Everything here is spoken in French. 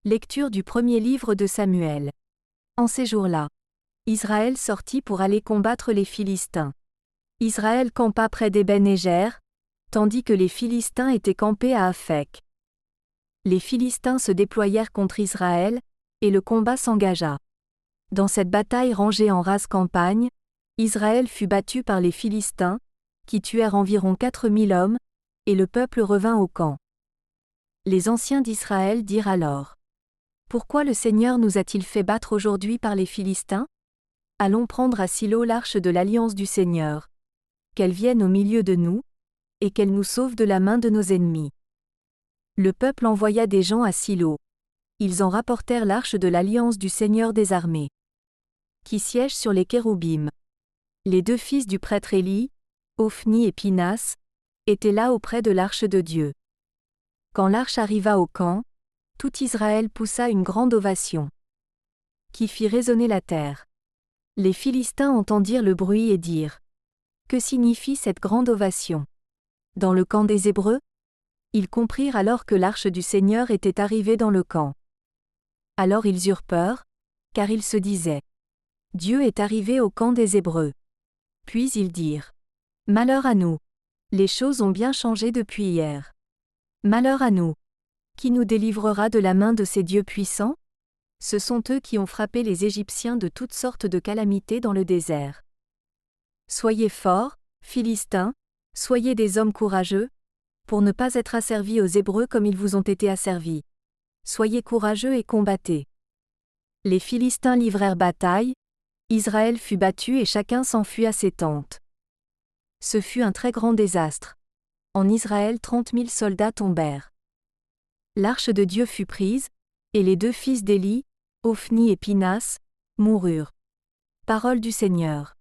Lecture du premier livre de Samuel. En ces jours-là, Israël sortit pour aller combattre les Philistins. Israël campa près d'Ében-Ézer, tandis que les Philistins étaient campés à Aphek. Les Philistins se déployèrent contre Israël, et le combat s'engagea. Dans cette bataille rangée en rase campagne, Israël fut battu par les Philistins, qui tuèrent environ 4000 hommes, et le peuple revint au camp. Les anciens d'Israël dirent alors: Pourquoi le Seigneur nous a-t-il fait battre aujourd'hui par les Philistins? Allons prendre à Silo l'arche de l'alliance du Seigneur. Qu'elle vienne au milieu de nous, et qu'elle nous sauve de la main de nos ennemis. Le peuple envoya des gens à Silo. Ils en rapportèrent l'arche de l'alliance du Seigneur des armées, qui siège sur les kéroubim. Les deux fils du prêtre Élie, Ophni et Pinas, étaient là auprès de l'arche de Dieu. Quand l'arche arriva au camp, tout Israël poussa une grande ovation, qui fit résonner la terre. Les Philistins entendirent le bruit et dirent: Que signifie cette grande ovation? Dans le camp des Hébreux? Ils comprirent alors que l'arche du Seigneur était arrivée dans le camp. Alors ils eurent peur, car ils se disaient: Dieu est arrivé au camp des Hébreux. Puis ils dirent: Malheur à nous! Les choses ont bien changé depuis hier. Malheur à nous! Qui nous délivrera de la main de ces dieux puissants? Ce sont eux qui ont frappé les Égyptiens de toutes sortes de calamités dans le désert. Soyez forts, Philistins, soyez des hommes courageux, pour ne pas être asservis aux Hébreux comme ils vous ont été asservis. Soyez courageux et combattez. Les Philistins livrèrent bataille, Israël fut battu et chacun s'enfuit à ses tentes. Ce fut un très grand désastre. En Israël 30 000 soldats tombèrent. L'arche de Dieu fut prise, et les deux fils d'Élie, Ophni et Pinas, moururent. Parole du Seigneur.